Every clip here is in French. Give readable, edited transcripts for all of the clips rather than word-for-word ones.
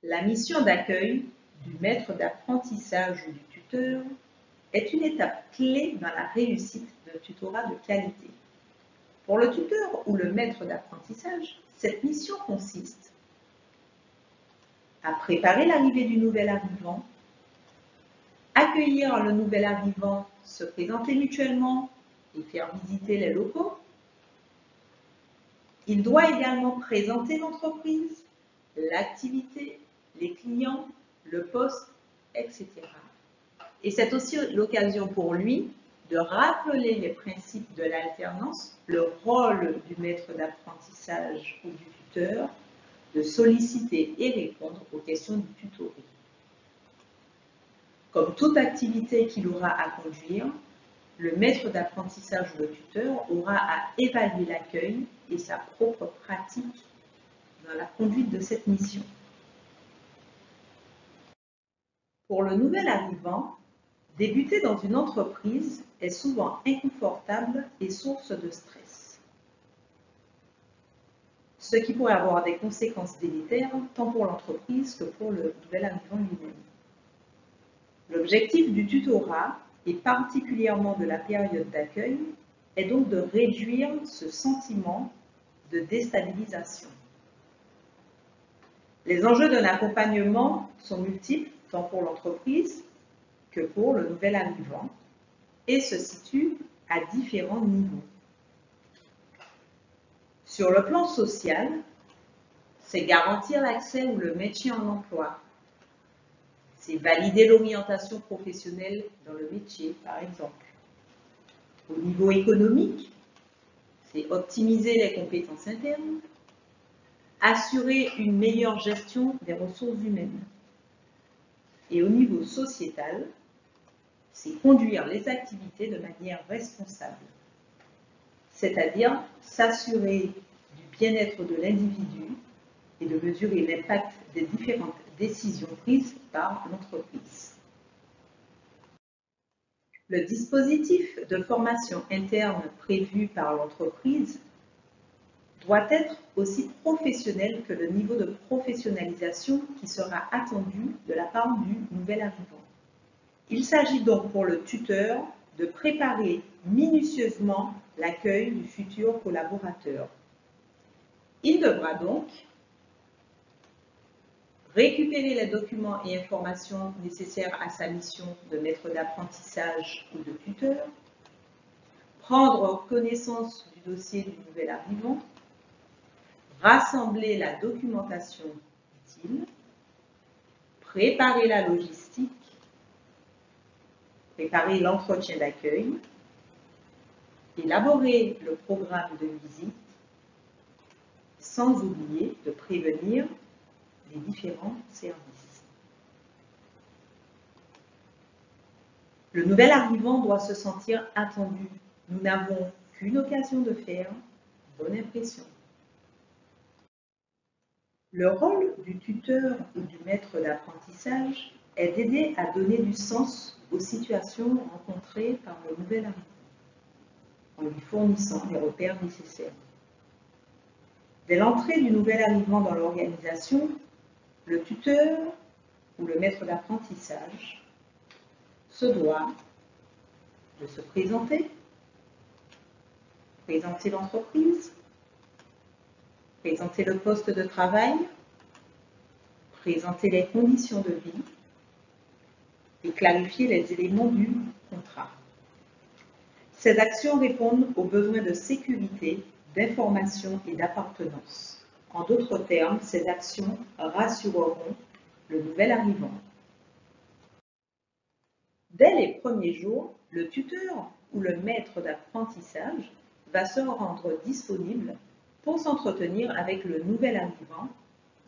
La mission d'accueil du maître d'apprentissage ou du tuteur est une étape clé dans la réussite d'un tutorat de qualité. Pour le tuteur ou le maître d'apprentissage, cette mission consiste à préparer l'arrivée du nouvel arrivant, accueillir le nouvel arrivant, se présenter mutuellement et faire visiter les locaux. Il doit également présenter l'entreprise, l'activité, les clients, le poste, etc. Et c'est aussi l'occasion pour lui de rappeler les principes de l'alternance, le rôle du maître d'apprentissage ou du tuteur, de solliciter et répondre aux questions du tutoré. Comme toute activité qu'il aura à conduire, le maître d'apprentissage ou le tuteur aura à évaluer l'accueil et sa propre pratique dans la conduite de cette mission. Pour le nouvel arrivant, débuter dans une entreprise est souvent inconfortable et source de stress, ce qui pourrait avoir des conséquences délétères tant pour l'entreprise que pour le nouvel arrivant lui-même. L'objectif du tutorat, et particulièrement de la période d'accueil, est donc de réduire ce sentiment de déstabilisation. Les enjeux d'un accompagnement sont multiples, tant pour l'entreprise que pour le nouvel arrivant, et se situent à différents niveaux. Sur le plan social, c'est garantir l'accès ou le maintien en emploi. C'est valider l'orientation professionnelle dans le métier, par exemple. Au niveau économique, c'est optimiser les compétences internes, assurer une meilleure gestion des ressources humaines. Et au niveau sociétal, c'est conduire les activités de manière responsable, c'est-à-dire s'assurer du bien-être de l'individu et de mesurer l'impact des différentes décisions prises par l'entreprise. Le dispositif de formation interne prévu par l'entreprise doit être aussi professionnel que le niveau de professionnalisation qui sera attendu de la part du nouvel arrivant. Il s'agit donc pour le tuteur de préparer minutieusement l'accueil du futur collaborateur. Il devra donc récupérer les documents et informations nécessaires à sa mission de maître d'apprentissage ou de tuteur, prendre connaissance du dossier du nouvel arrivant, rassembler la documentation utile, préparer la logistique, préparer l'entretien d'accueil, élaborer le programme de visite, sans oublier de prévenir les différents services. Le nouvel arrivant doit se sentir attendu. Nous n'avons qu'une occasion de faire bonne impression. Le rôle du tuteur ou du maître d'apprentissage est d'aider à donner du sens aux situations rencontrées par le nouvel arrivant, en lui fournissant les repères nécessaires. Dès l'entrée du nouvel arrivant dans l'organisation, le tuteur ou le maître d'apprentissage se doit de se présenter l'entreprise, présenter le poste de travail, présenter les conditions de vie et clarifier les éléments du contrat. Ces actions répondent aux besoins de sécurité, d'information et d'appartenance. En d'autres termes, ces actions rassureront le nouvel arrivant. Dès les premiers jours, le tuteur ou le maître d'apprentissage va se rendre disponible pour s'entretenir avec le nouvel arrivant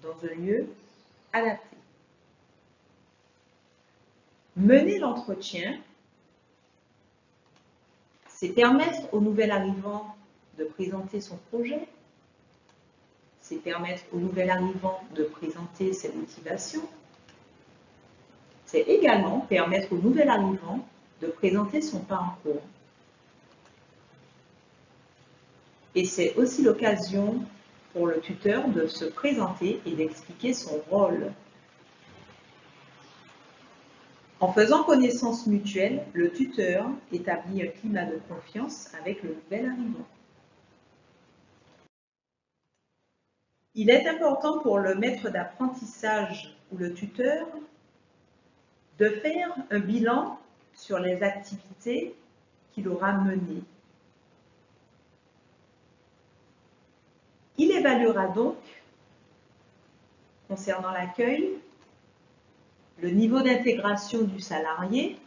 dans un lieu adapté. Mener l'entretien, c'est permettre au nouvel arrivant de présenter son projet, c'est permettre au nouvel arrivant de présenter ses motivations, c'est également permettre au nouvel arrivant de présenter son parcours. Et c'est aussi l'occasion pour le tuteur de se présenter et d'expliquer son rôle. En faisant connaissance mutuelle, le tuteur établit un climat de confiance avec le nouvel arrivant. Il est important pour le maître d'apprentissage ou le tuteur de faire un bilan sur les activités qu'il aura menées. Il évaluera donc, concernant l'accueil, le niveau d'intégration du salarié,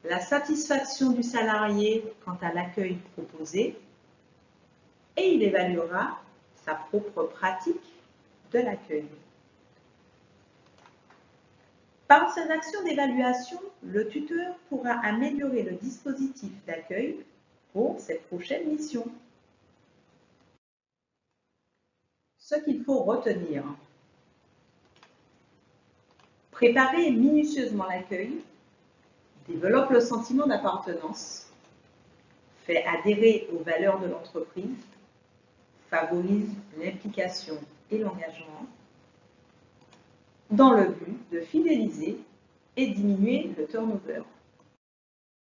la satisfaction du salarié quant à l'accueil proposé, et il évaluera sa propre pratique de l'accueil. Par ces actions d'évaluation, le tuteur pourra améliorer le dispositif d'accueil pour ses prochaines missions. Ce qu'il faut retenir. Préparer minutieusement l'accueil, développe le sentiment d'appartenance, fait adhérer aux valeurs de l'entreprise, favorise l'implication et l'engagement, dans le but de fidéliser et diminuer le turnover.